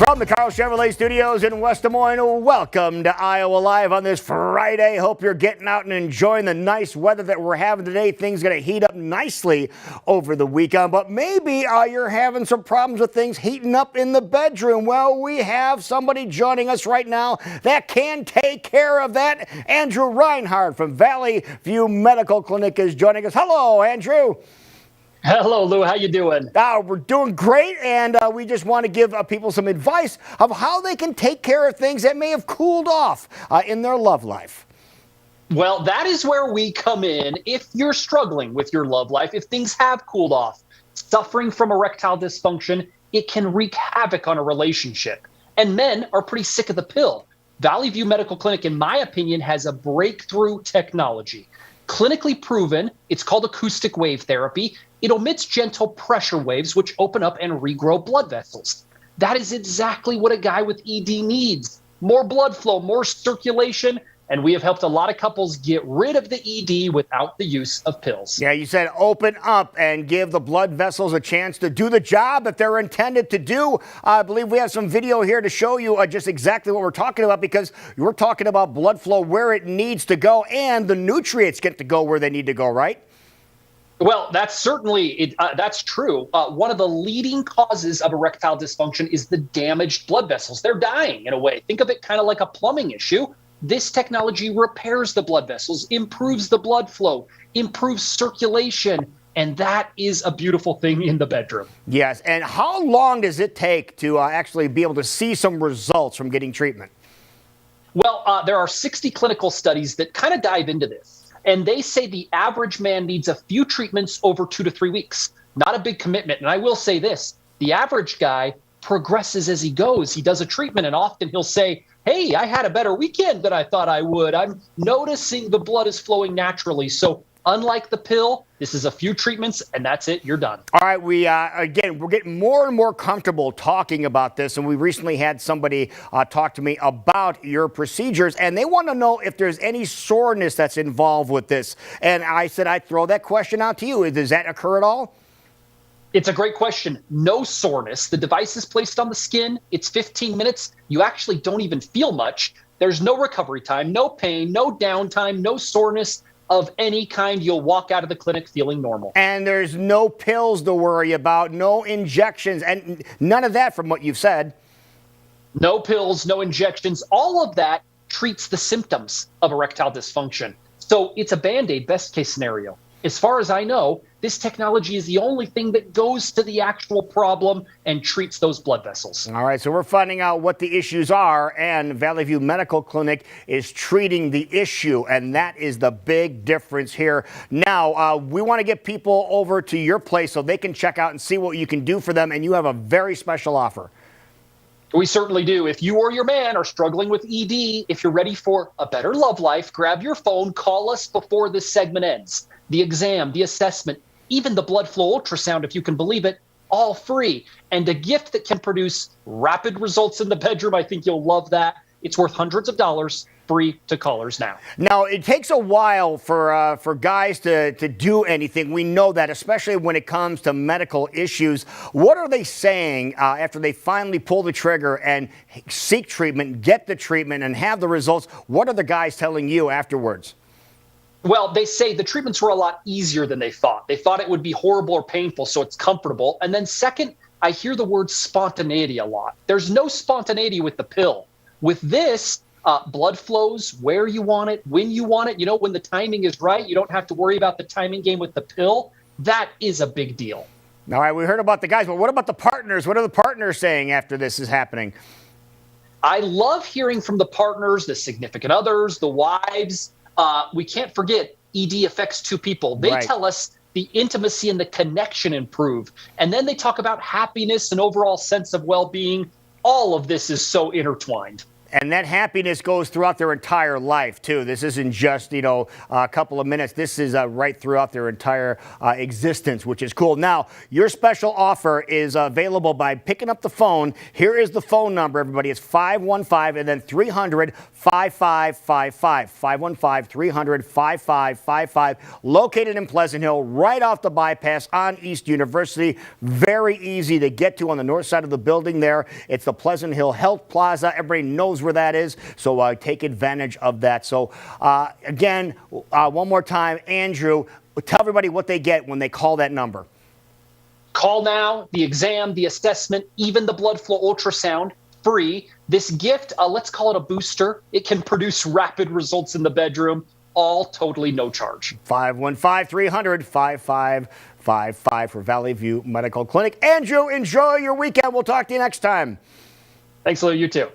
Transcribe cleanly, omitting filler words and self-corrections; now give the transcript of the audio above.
From the Carl Chevrolet Studios in West Des Moines, welcome to Iowa Live on this Friday. Hope you're getting out and enjoying the nice weather that we're having today. Things going to heat up nicely over the weekend, but maybe you're having some problems with things heating up in the bedroom. Well, we have somebody joining us right now that can take care of that. Andrew Rinehart from Valley View Medical Clinic is joining us. Hello, Andrew. Hello, Lou. How you doing? We're doing great, and we just want to give people some advice of how they can take care of things that may have cooled off in their love life. Well, that is where we come in. If you're struggling with your love life, if things have cooled off, suffering from erectile dysfunction, it can wreak havoc on a relationship. And men are pretty sick of the pill. Valley View Medical Clinic, in my opinion, has a breakthrough technology. Clinically proven, it's called acoustic wave therapy. It emits gentle pressure waves, which open up and regrow blood vessels. That is exactly what a guy with ED needs. More blood flow, more circulation, and we have helped a lot of couples get rid of the ED without the use of pills. Yeah, you said open up and give the blood vessels a chance to do the job that they're intended to do. I believe we have some video here to show you just exactly what we're talking about, because we're talking about blood flow where it needs to go and the nutrients get to go where they need to go, right? Well, that's certainly, that's true. One of the leading causes of erectile dysfunction is the damaged blood vessels. They're dying in a way. Think of it kind of like a plumbing issue. This technology repairs the blood vessels, improves the blood flow, improves circulation, and that is a beautiful thing in the bedroom. Yes, and how long does it take to actually be able to see some results from getting treatment? Well, there are 60 clinical studies that kind of dive into this. And they say the average man needs a few treatments over 2 to 3 weeks. Not a big commitment. And I will say this, the average guy progresses as he goes. He does a treatment and often he'll say, hey, I had a better weekend than I thought I would. I'm noticing the blood is flowing naturally. So unlike the pill, this is a few treatments and that's it. You're done. All right. Again, we're getting more and more comfortable talking about this. And we recently had somebody talk to me about your procedures, and they want to know if there's any soreness that's involved with this. And I said, I'd throw that question out to you. Does that occur at all? It's a great question. No soreness. The device is placed on the skin. It's 15 minutes. You actually don't even feel much. There's no recovery time, no pain, no downtime, no soreness of any kind. You'll walk out of the clinic feeling normal. And there's no pills to worry about, no injections, and none of that from what you've said. No pills, no injections. All of that treats the symptoms of erectile dysfunction. So it's a Band-Aid best case scenario. As far as I know, this technology is the only thing that goes to the actual problem and treats those blood vessels. All right, so we're finding out what the issues are, and Valley View Medical Clinic is treating the issue, and that is the big difference here. Now, we want to get people over to your place so they can check out and see what you can do for them, and you have a very special offer. We certainly do. If you or your man are struggling with ED, if you're ready for a better love life, grab your phone, call us before this segment ends. The exam, the assessment, even the blood flow ultrasound, if you can believe it, all free. And a gift that can produce rapid results in the bedroom. I think you'll love that. It's worth hundreds of dollars, free to callers now. Now, it takes a while for guys to do anything. We know that, especially when it comes to medical issues. What are they saying after they finally pull the trigger and seek treatment, get the treatment, and have the results? What are the guys telling you afterwards? Well, they say the treatments were a lot easier than they thought. They thought it would be horrible or painful, so it's comfortable. And then second, I hear the word spontaneity a lot. There's no spontaneity with the pill. With this, blood flows where you want it, when you want it. You know, when the timing is right, you don't have to worry about the timing game with the pill. That is a big deal. All right, we heard about the guys, but what about the partners? What are the partners saying after this is happening? I love hearing from the partners, the significant others, the wives. We can't forget ED affects two people. They tell us the intimacy and the connection improve. And then they talk about happiness and overall sense of well-being. All of this is so intertwined. And that happiness goes throughout their entire life, too. This isn't just, a couple of minutes. This is right throughout their entire existence, which is cool. Now, your special offer is available by picking up the phone. Here is the phone number, everybody. It's 515 and then 300-5555. 515-300-5555. Located in Pleasant Hill, right off the bypass on East University. Very easy to get to on the north side of the building there. It's the Pleasant Hill Health Plaza. Everybody knows where that is, so take advantage of that. So again, one more time, Andrew, tell everybody what they get when they call that number. Call now. The exam, the assessment, even the blood flow ultrasound, free. This gift, let's call it a booster. It can produce rapid results in the bedroom, all totally no charge. 515-300-5555 for Valley View Medical Clinic. Andrew, enjoy your weekend. We'll talk to you next time. Thanks, Lou. You too.